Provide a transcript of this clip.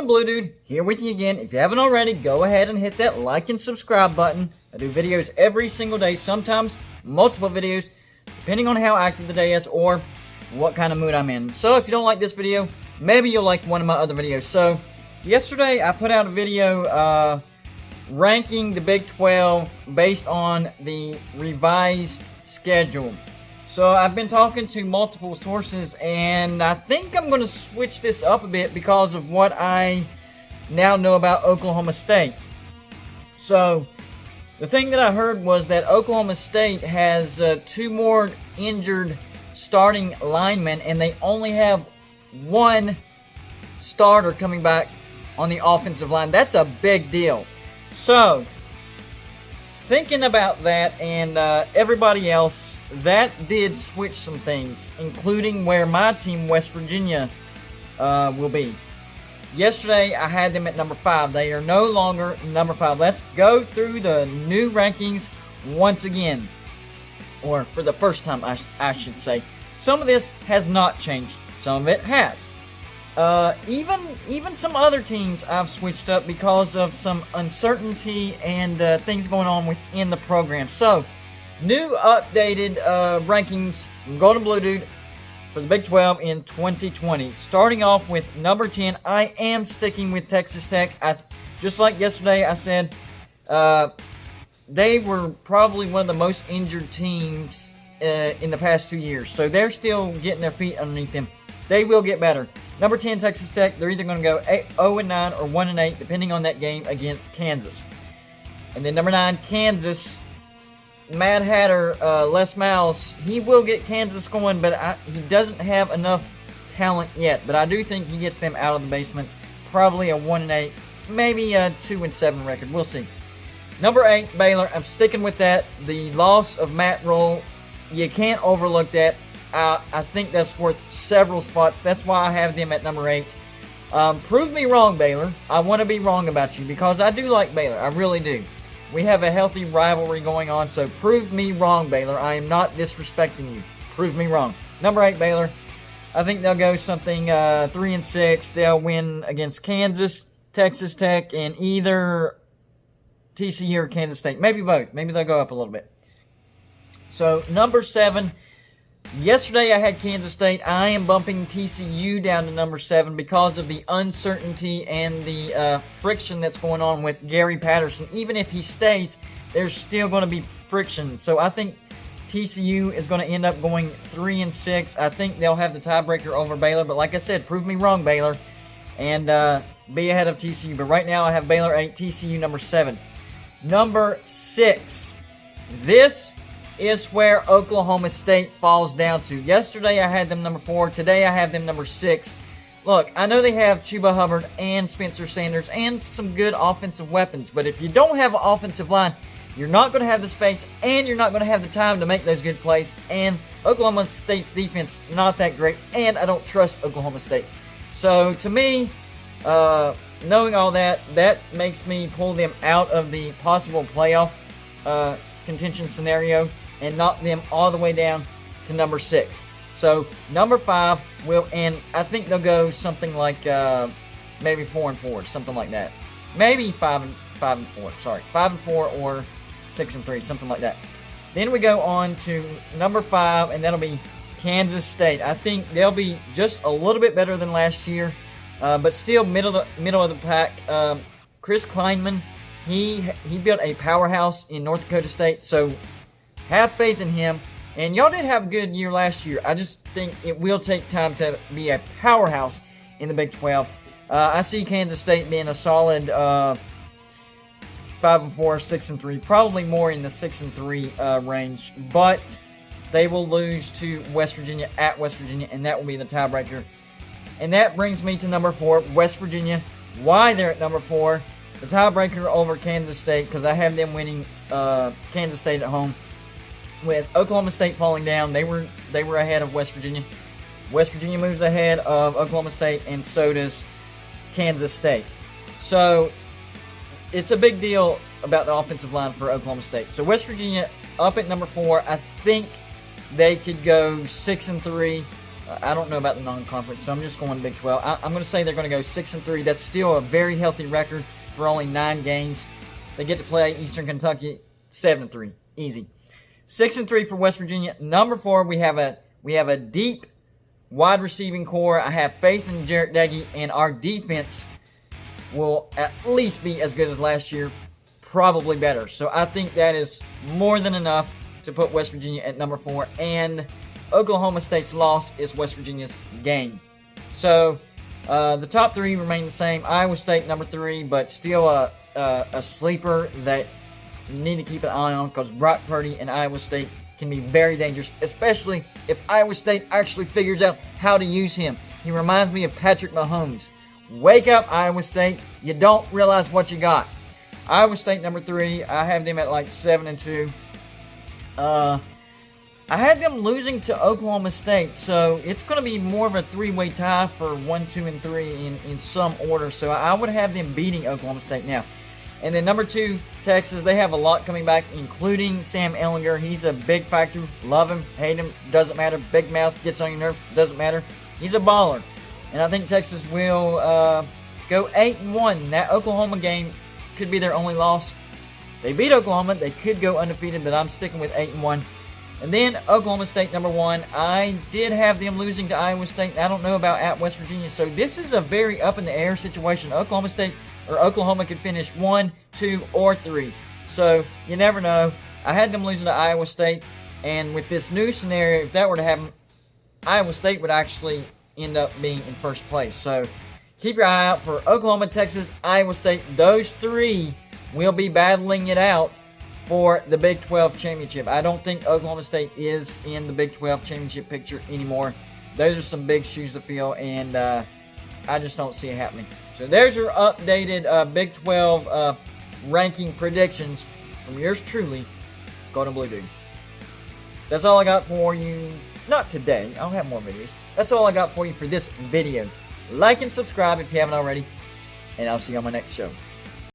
Golden Blue Dude here with you again. If you haven't already, go ahead and hit that like and subscribe button. I do videos every single day, sometimes multiple videos, depending on how active the day is or what kind of mood I'm in. So if you don't like this video, maybe you'll like one of my other videos. So yesterday I put out a video ranking the Big 12 based on the revised schedule. So I've been talking to multiple sources, and I think I'm going to switch this up a bit because of what I now know about Oklahoma State. So the thing that I heard was that Oklahoma State has 2 more injured starting linemen, and they only have 1 starter coming back on the offensive line. That's a big deal. So thinking about that and everybody else, that did switch some things, including where my team, West Virginia, will be. Yesterday, I had them at number 5. They are no longer number 5. Let's go through the new rankings once again. Or for the first time, I should say. Some of this has not changed. Some of it has. Even some other teams I've switched up because of some uncertainty and things going on within the program. So, new updated rankings from Golden Blue Dude for the Big 12 in 2020. Starting off with number 10, I am sticking with Texas Tech. Just like yesterday, I said they were probably one of the most injured teams in the past 2 years. So they're still getting their feet underneath them. They will get better. Number 10, Texas Tech. They're either going to go 0-9 or 1-8, depending on that game against Kansas. And then number 9, Kansas. Mad Hatter, Les Miles, he will get Kansas going, but he doesn't have enough talent yet. But I do think he gets them out of the basement. Probably a 1-8, maybe a 2-7 record. We'll see. Number 8, Baylor. I'm sticking with that. The loss of Matt Roll, you can't overlook that. I think that's worth several spots. That's why I have them at number 8. Prove me wrong, Baylor. I want to be wrong about you because I do like Baylor. I really do. We have a healthy rivalry going on, so prove me wrong, Baylor. I am not disrespecting you. Prove me wrong. Number 8, Baylor. I think they'll go something 3-6. They'll win against Kansas, Texas Tech, and either TCU or Kansas State. Maybe both. Maybe they'll go up a little bit. So, number 7. Yesterday I had Kansas State. I am bumping TCU down to number 7 because of the uncertainty and the friction that's going on with Gary Patterson. Even if he stays, there's still going to be friction. So I think TCU is going to end up going 3-6. I think they'll have the tiebreaker over Baylor. But like I said, prove me wrong, Baylor, and be ahead of TCU. But right now I have Baylor 8, TCU number 7. Number 6. This is where Oklahoma State falls down to. Yesterday I had them number 4. Today I have them number 6. Look, I know they have Chuba Hubbard and Spencer Sanders and some good offensive weapons, but if you don't have an offensive line, you're not going to have the space and you're not going to have the time to make those good plays. And Oklahoma State's defense, not that great, and I don't trust Oklahoma State. So to me, knowing all that, that makes me pull them out of the possible playoff contention scenario and knock them all the way down to number 6. So number 5 will, and I think they'll go something like maybe 4-4, something like that. Maybe 5-4. Sorry, 5-4 or 6-3, something like that. Then we go on to number 5, and that'll be Kansas State. I think they'll be just a little bit better than last year, but still middle of the pack. Chris Kleinman, he built a powerhouse in North Dakota State, so have faith in him. And y'all did have a good year last year. I just think it will take time to be a powerhouse in the Big 12. I see Kansas State being a solid 5-4, 6-3, probably more in the 6-3 range. But they will lose to West Virginia at West Virginia, and that will be the tiebreaker. And that brings me to number 4, West Virginia. Why they're at number 4? The tiebreaker over Kansas State, because I have them winning Kansas State at home. With Oklahoma State falling down, they were ahead of West Virginia. West Virginia moves ahead of Oklahoma State, and so does Kansas State. So it's a big deal about the offensive line for Oklahoma State. So West Virginia up at number 4. I think they could go 6-3. I don't know about the non-conference, so I'm just going Big 12. I'm going to say they're going to go 6-3. That's still a very healthy record for only 9 games. They get to play Eastern Kentucky 7-3, easy. 6-3 for West Virginia. Number 4, we have a deep wide receiving core. I have faith in Jarrett Deggy, and our defense will at least be as good as last year, probably better. So I think that is more than enough to put West Virginia at number 4, and Oklahoma State's loss is West Virginia's gain. So the top 3 remain the same. Iowa State number 3, but still a sleeper that you need to keep an eye on, because Brock Purdy and Iowa State can be very dangerous, especially if Iowa State actually figures out how to use him. He reminds me of Patrick Mahomes. Wake up, Iowa State. You don't realize what you got. Iowa State number 3, I have them at like 7-2. I had them losing to Oklahoma State, so it's going to be more of a 3-way tie for 1, 2, and 3 in some order. So I would have them beating Oklahoma State now. And then number 2, Texas. They have a lot coming back, including Sam Ehlinger. He's a big factor. Love him, hate him, doesn't matter. Big mouth, gets on your nerve, doesn't matter. He's a baller. And I think Texas will go 8-1. That Oklahoma game could be their only loss. They beat Oklahoma. They could go undefeated, but I'm sticking with 8-1. And then Oklahoma State number 1. I did have them losing to Iowa State. I don't know about at West Virginia. So this is a very up in the air situation. Oklahoma could finish 1, 2, or 3. So you never know. I had them losing to Iowa State, and with this new scenario, if that were to happen, Iowa State would actually end up being in first place. So keep your eye out for Oklahoma, Texas, Iowa State. Those 3 will be battling it out for the Big 12 championship. I don't think Oklahoma State is in the Big 12 championship picture anymore. Those are some big shoes to fill, and I just don't see it happening. So there's your updated Big 12 ranking predictions from yours truly, Golden Blue Dude. That's all I got for you. Not today. I'll have more videos. That's all I got for you for this video. Like and subscribe if you haven't already, and I'll see you on my next show.